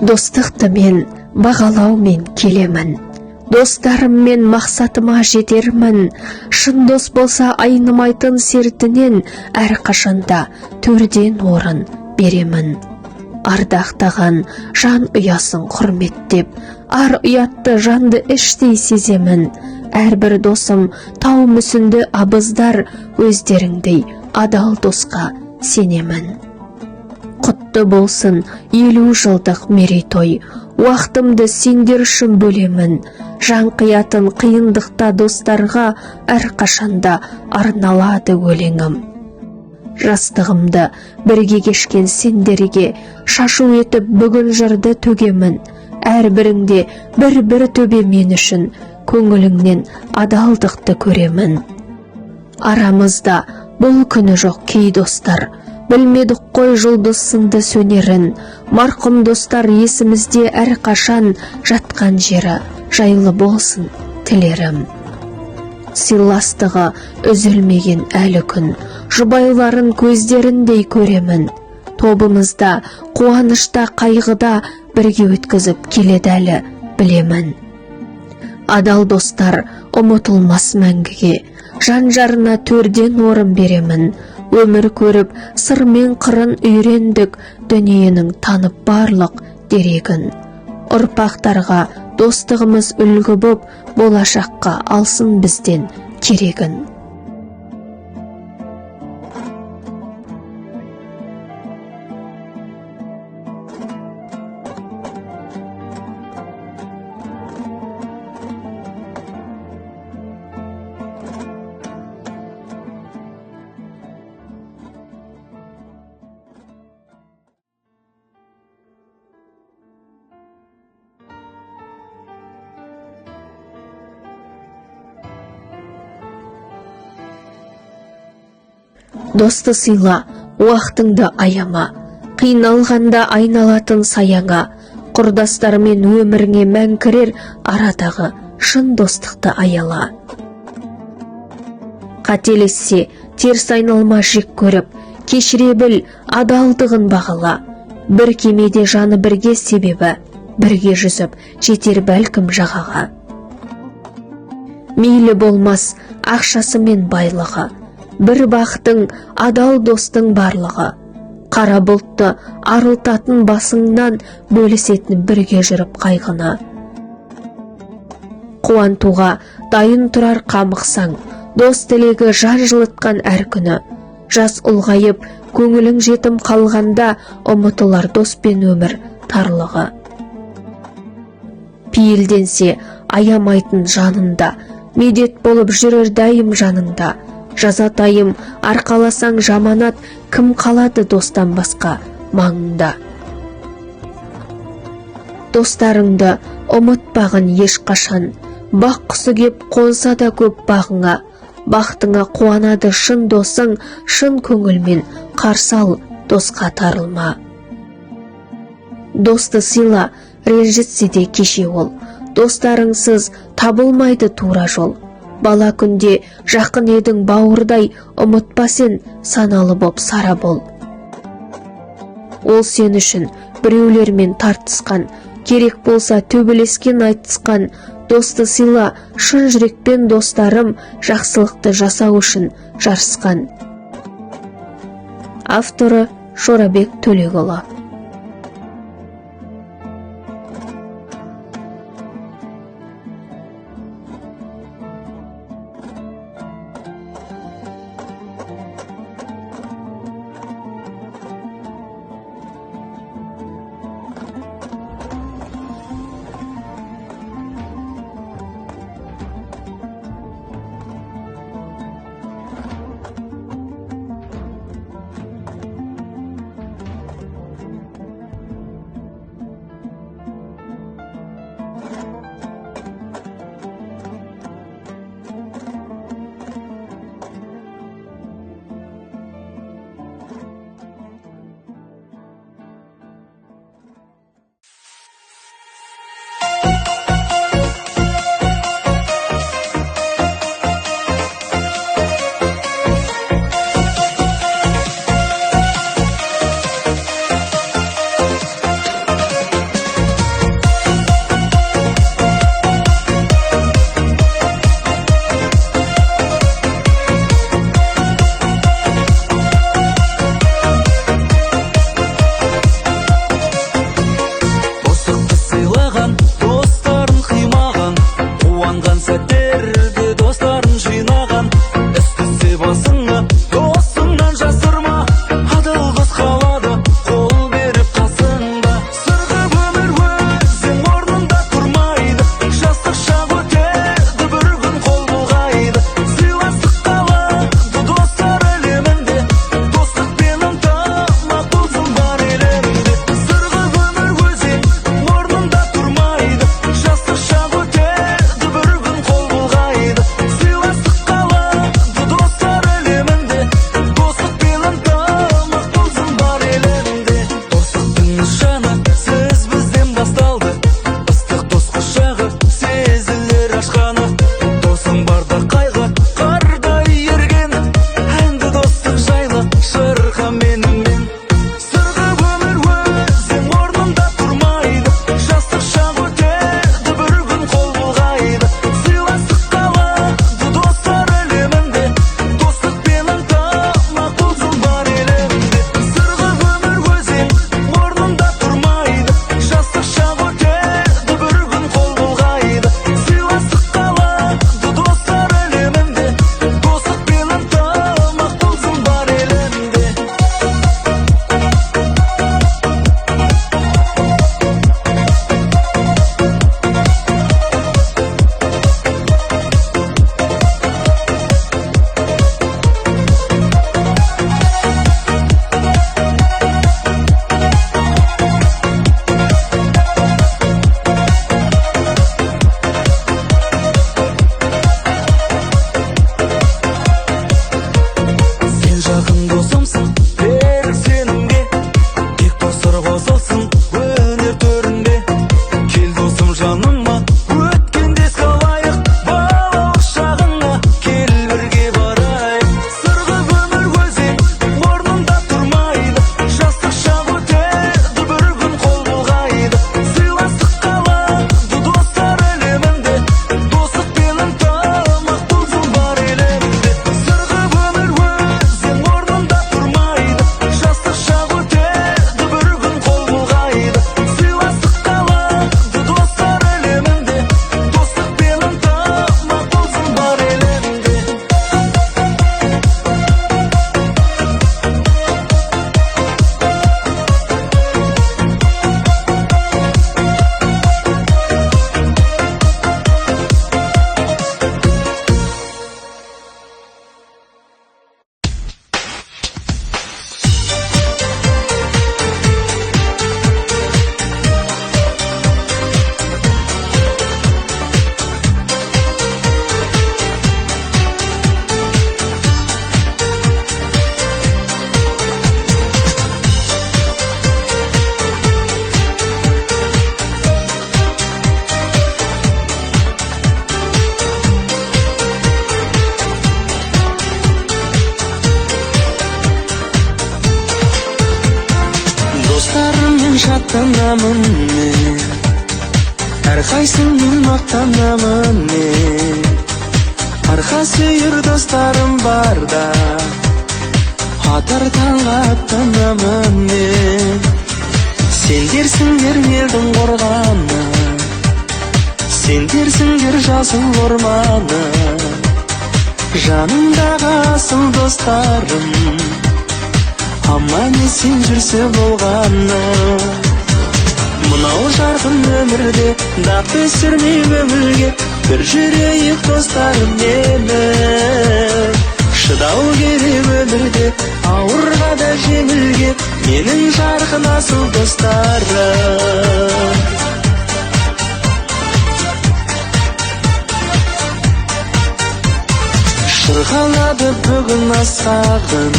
Достықты мен бағалаумен келемін. Достарыммен мақсатыма жетермін. Шын дос болса айнымайтын сертінен әрқашанда төрден орын беремін. Ардақтаған жан ұясын құрметтеп, ар ұятты жанды іштей сеземін. Әрбір досым тау мүсінді абыздар, өздеріңдей адал досқа сенемін. Құтты болсын 50 жылдық мерейтой, уақытымды сендер үшін бөлемін. Жан қиятын қиындықта достарға әрқашанда арналады өлеңім. Жастығымды бірге кешкен сендерге шашу етіп бүгін жырды төгемін. Әрбіріңде бір төбе мен үшін, көңіліңнен адалдықты көремін. Арамызда бұл күні жоқ кей достар, білмедік қой жұлдыз сынды сөнерін. Марқұм достар есімізде әрқашан, жатқан жері жайлы болсын тілерім. Сыйластығы үзілмеген әлі күн, жұбайларын көздеріндей көремін. Тобымызда қуанышта қайғыда бірге өткізіп келеді әлі білемін. Адал достар ұмытылмас мәңгіге, жан жарына төрден орын беремін. Өмір көріп сыр мен қырын үйрендік, дүниенің танып барлық дерегін. Ұрпақтарға достығымыз үлгі боп, болашаққа алсын бізден керегін. Досты сыйла, уақытыңды аяма, қиналғанда айналатын саяңа. Құрдастармен өміріңе мәңкірер арадағы шын достықты аяла. Қателессе, теріс айналма жек көріп, кешіре біл, адалдығын бағала. Бір кемеде жаны бірге себебі, бірге жүзіп жетер бәлкім жағаға. Мейлі болмас ақшасы мен байлығы, бір бақытың адал достың барлығы. Қара бұлтты арылтатын басыңнан, бөлісетін бірге жүріп қайғыны. Қуантуға дайын тұрар қамықсаң, дос тілегі жан жылытқан әр күні. Жас ұлғайып, көңілің жетім қалғанда, ұмытылар дос пен өмір тарлығы. Пейілденсе аямайтын жанында, медет болып жүрер дайым жанында. Жазатайым арқаласаң жаманат, кім қалады достан басқа маңында. Достарыңды ұмытпағын ешқашан, бақ құсы кеп қонса да көп бағыңа. Бақтыңа қуанады шын досың, шын көңілмен қарсы ал, досқа тарылма. Досты сыйла, ренжітсе де кеше ол, достарыңсыз табылмайды тура жол. Бала күнде жақын едің бауырдай, ұмытпа сен саналы боп сара бол. Ол сен үшін біреулермен тартысқан, керек болса төбелескен айтысқан. Досты сыйла, шын жүрекпен достарым, жақсылықты жасау үшін жарысқан. Авторы Шорабек Төлеғұлы. жарқырайсың өнер төрінде. Кел досым жаныма, өткенде еске алайық, балалық шағыңа кел бірге барайық. Сырғып өмір өзен орнында тұрмайды, жастық шақ өтеді бір күн қол бұлғайды. Сыйластық қалады достар әлемінде, достық пен ынтымақ болсын бар елімде. Сырғып өмір өзен орнында тұрмайды, жастық шақ өтеді бір күн қол бұлғайды. Сыйластық қалады достар әлемінде, достық пен ынтымақ болсын бар елімде. Достарыммен шаттанамын мен, әрқайсыңмен мақтанамын мен. Арқа сүйер достарым барда, атар таңға аттанамын мен. Сендерсіңдер елдің қорғаны, сендерсіңдер жасыл орманы, жанымдағы асыл достарым, аман есен жүрсе болғаны. Мынау жарқын өмірде дақ түсірмей көңілге, бір жүрейік достарым менің. Шыдау керек өмірде ауырға да жеңілге, менің жарқын асыл достарым. Шырқалады бүгін асқағын,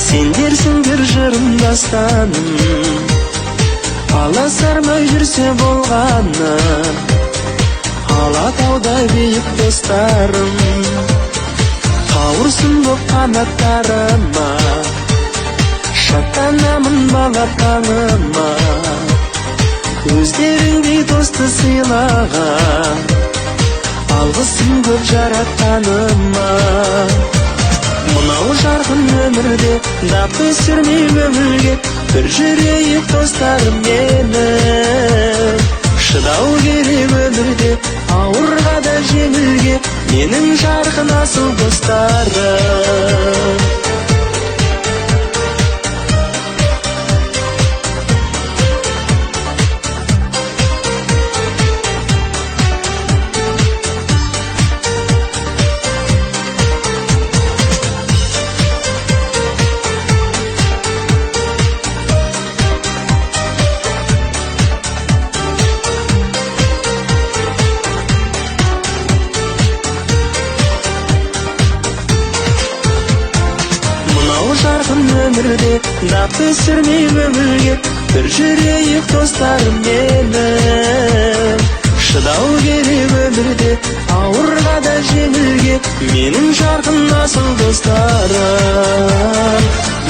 сендерсіңдер жырым дастаным. Аласармай жүрсе болғаны, алатаудай биік достарым. Қауырсын боп қанаттарыма, шаттанамын бала таңыма. Өздеріңдей досты сыйлаған, алғысым көп жаратқаныма. Мынау жарқын өмірде дақ түсірмей көңілге, бір жүрейік достарым менің. Шыдау керек өмірде ауырға да жеңілге, менің жарқын асыл достарым. Жарқын өмірде дақ түсірмей көңілге, бір жүрейік достарым менің. Шыдау керек өмірде ауырға да жеңілге, менің жарқын асыл достарым.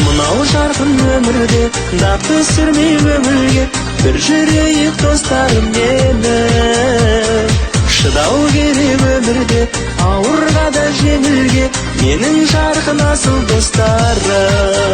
Мынау жарқын өмірде дақ түсірмей көңілге, бір жүрейік достарым менің. Шыдау керек өмірде ауырға да жеңілге, менің жарқын асыл достарым.